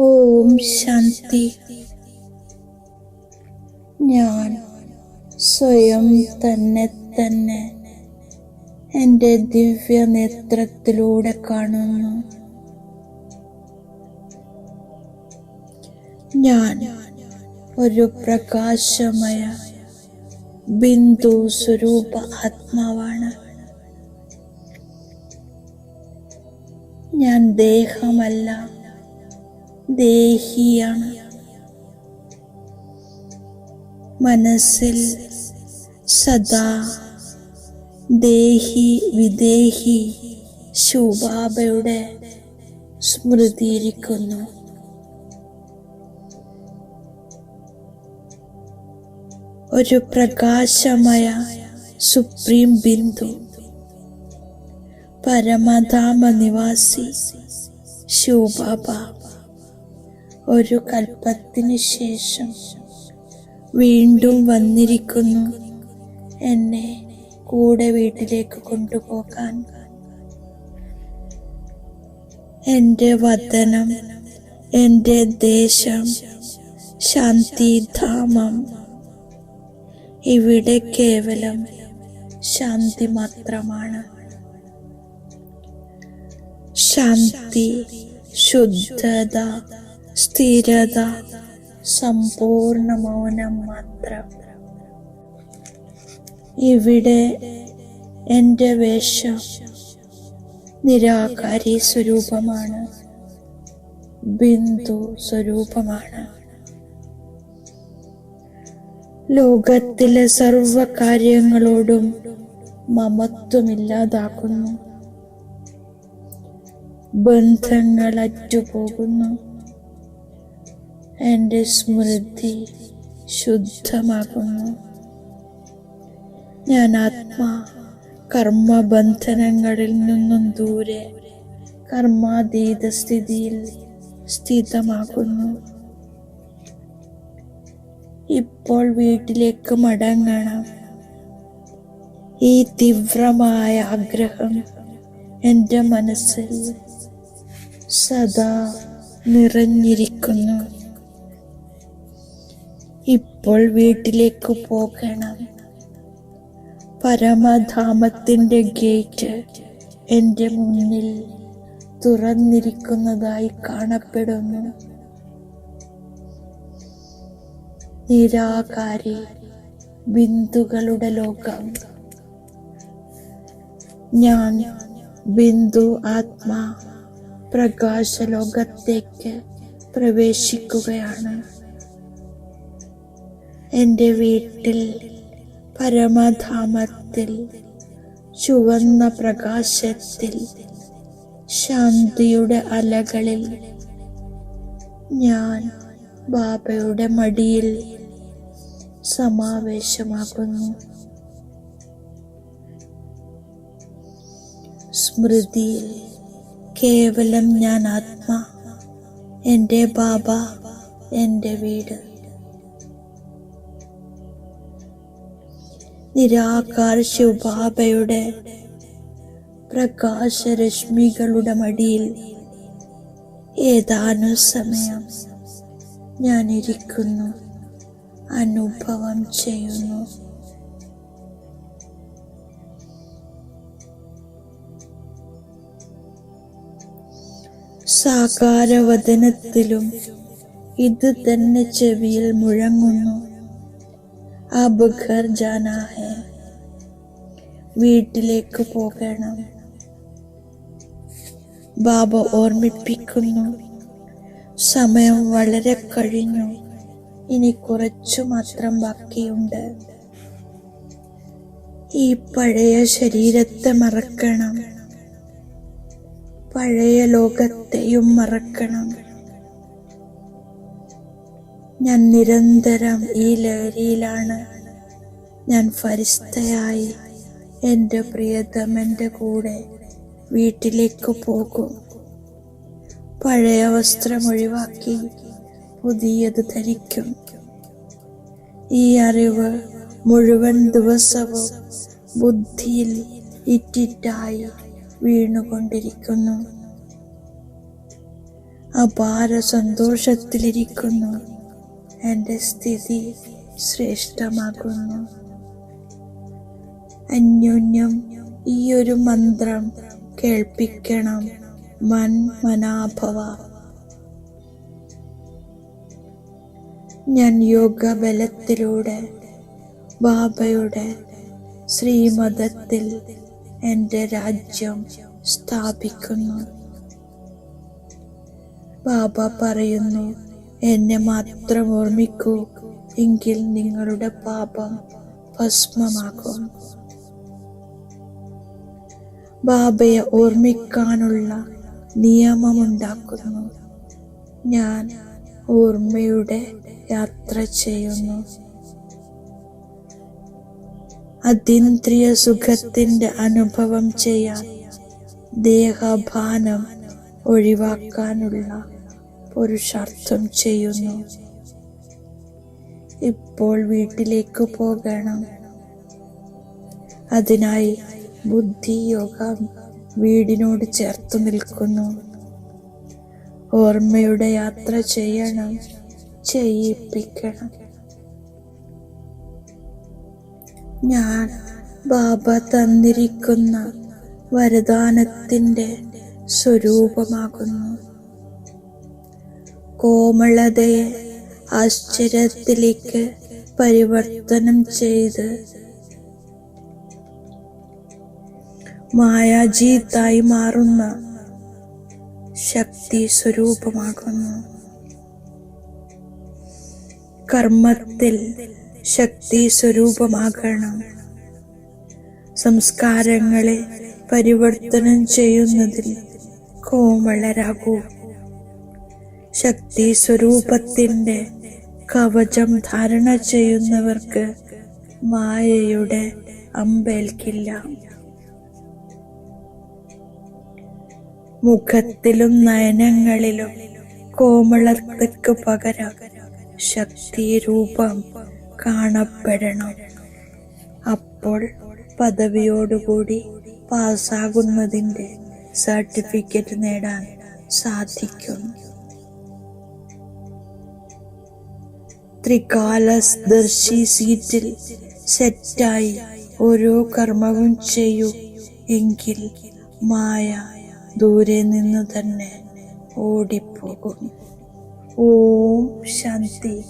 ഓം ശാന്തി. ഞാൻ സ്വയം തന്നെ എൻ്റെ ദിവ്യ നേത്രത്തിലൂടെ കാണുന്നു. ഞാൻ ഒരു പ്രകാശമയ ബിന്ദു സ്വരൂപ ആത്മാവാണ്. ഞാൻ ദേഹമല്ല, ദേഹിയാണ്. മനസ്സിൽ സദാ ദേഹി വിദേഹി ശിവബാബയുടെ സ്മൃതിയിരിക്കുന്നു. ഒരു പ്രകാശമയ സുപ്രീം ബിന്ദു, പരമധാമ നിവാസി ശിവബാബ ഒരു കൽപ്പത്തിന് ശേഷം വീണ്ടും വന്നിരിക്കുന്നു എന്നെ കൂടെ വീട്ടിലേക്ക് കൊണ്ടുപോകാൻ. എൻ്റെ വതനം, എൻ്റെ ദേശം, ശാന്തിധാമം. ഇവിടെ കേവലം ശാന്തി മാത്രമാണ്. ശാന്തി, ശുദ്ധത, സ്ഥിരത, സമ്പൂർണ്ണ മൗനം മാത്രം. ഇവിടെ എൻ്റെ വേഷം നിരാകാരി സ്വരൂപമാണ്, ബിന്ദു സ്വരൂപമാണ്. ലോകത്തിലെ സർവ കാര്യങ്ങളോടും മമത്വമില്ലാതാക്കുന്നു. ബന്ധങ്ങൾ അറ്റുപോകുന്നു. എൻ്റെ സ്മൃതി ശുദ്ധമാകുന്നു. ഞാൻ ആത്മാ കർമ്മബന്ധനങ്ങളിൽ നിന്നും ദൂരെ കർമാതീത സ്ഥിതിയിൽ സ്ഥിതമാകുന്നു. ഇപ്പോൾ വീട്ടിലേക്ക് മടങ്ങണം. ഈ തീവ്രമായ ആഗ്രഹം എൻ്റെ മനസ്സിൽ സദാ നിറഞ്ഞിരിക്കുന്നു. ഇപ്പോൾ വീട്ടിലേക്ക് പോകണം. പരമധാമത്തിൻ്റെ ഗേറ്റ് എൻ്റെ മുന്നിൽ തുറന്നിരിക്കുന്നതായി കാണപ്പെടുന്നു. നിരാകാരി ബിന്ദുക്കളുടെ ലോകം. ഞാൻ ബിന്ദു ആത്മാ പ്രകാശ ലോകത്തേക്ക് പ്രവേശിക്കുകയാണ്. എൻ്റെ വീട്ടിൽ പരമധാമത്തിൽ ചുവന്ന പ്രകാശത്തിൽ ശാന്തിയുടെ അലകളിൽ ഞാൻ ബാബയുടെ മടിയിൽ സമാവേശമാകുന്നു. സ്മൃതിയിൽ കേവലം ഞാൻ ആത്മാ, എൻ്റെ ബാബ, എൻ്റെ വീട്. നിരാകാര ശിവബാബയുടെ പ്രകാശരശ്മികളുടെ മടിയിൽ ഏതാനും സമയം ഞാൻ ഇരിക്കുന്നു, അനുഭവം ചെയ്യുന്നു. സാകാരവദനത്തിലും ഇത് തന്നെ ചെവിയിൽ മുഴങ്ങുന്നു. അബ് ഘർ ജാനാ ഹൈ, വീട്ടിലേക്ക് പോകണം. ബാബ ഓർമ്മിപ്പിക്കുന്നു, സമയം വളരെ കഴിഞ്ഞു, ഇനി കുറച്ചു മാത്രം ബാക്കിയുണ്ട്. ഈ പഴയ ശരീരത്തെ മറക്കണം, പഴയ ലോകത്തെയും മറക്കണം. ഞാൻ നിരന്തരം ഈ ലഹരിയിലാണ്. ഞാൻ ഫരിസ്തയായി എൻ്റെ പ്രിയതമൻ്റെ കൂടെ വീട്ടിലേക്ക് പോകും. പഴയ വസ്ത്രം ഒഴിവാക്കി പുതിയത് ധരിക്കും. ഈ അറിവ് മുഴുവൻ ദിവസവും ബുദ്ധിയിൽ ഇറ്റിറ്റായി വീണുകൊണ്ടിരിക്കുന്നു. അപാര സന്തോഷത്തിലിരിക്കുന്നു. എൻ്റെ സ്ഥിതി ശ്രേഷ്ഠമാകുന്നു. അന്യോന്യം ഈയൊരു മന്ത്രം കേൾപ്പിക്കണം. മനാഭവ. ഞാൻ യോഗബലത്തിലൂടെ ബാബയുടെ ശ്രീമതത്തിൽ എൻ്റെ രാജ്യം സ്ഥാപിക്കുന്നു. ബാബ പറയുന്നു, എന്നെ മാത്രം ഓർമ്മിക്കൂ, എങ്കിൽ നിങ്ങളുടെ പാപം ഭസ്മമാകും. ബാബയെ ഓർമ്മിക്കാനുള്ള നിയമമുണ്ടാക്കുന്നു. ഞാൻ ഓർമ്മയുടെ യാത്ര ചെയ്യുന്നു. അതീന്ദ്രിയ സുഖത്തിന്റെ അനുഭവം ചെയ്യാൻ ദേഹഭാനം ഒഴിവാക്കാനുള്ള പുരുഷാർത്ഥം ചെയ്യുന്നു. ഇപ്പോൾ വീട്ടിലേക്ക് പോകണം. അതിനായി ബുദ്ധിയോഗം വീടിനോട് ചേർത്ത് നിൽക്കുന്നു. ഓർമ്മയുടെ യാത്ര ചെയ്യണം, ചെയ്യിപ്പിക്കണം. ഞാൻ ബാബ തന്നിരിക്കുന്ന വരദാനത്തിന്റെ സ്വരൂപമാകുന്നു. കോമളതയെ ആശ്ചര്യത്തിലേക്ക് പരിവർത്തനം ചെയ്ത് മായാജീത്തായി മാറുന്ന ശക്തി സ്വരൂപമാകുന്നു. കർമ്മത്തിൽ ശക്തി സ്വരൂപമാകണം. സംസ്കാരങ്ങളെ പരിവർത്തനം ചെയ്യുന്നതിൽ കോമളരാകൂ. ശക്തി സ്വരൂപത്തിന്റെ കവചം ധാരണ ചെയ്യുന്നവർക്ക് മായയുടെ അമ്പേൽക്കില്ല. മുഖത്തിലും നയനങ്ങളിലും കോമളതയ്ക്ക് പകരം ശക്തി രൂപം കാണപ്പെടണം. അപ്പോൾ പദവിയോടുകൂടി പാസ്സാകുന്നതിന്റെ സർട്ടിഫിക്കറ്റ് നേടാൻ സാധിക്കും. ത്രികാലദർശി സീറ്റിൽ സെറ്റായി ഓരോ കർമ്മവും ചെയ്യൂ, എങ്കിൽ മായ ദൂരെ നിന്ന് തന്നെ ഓടിപ്പോകും. ഓം ശാന്തി.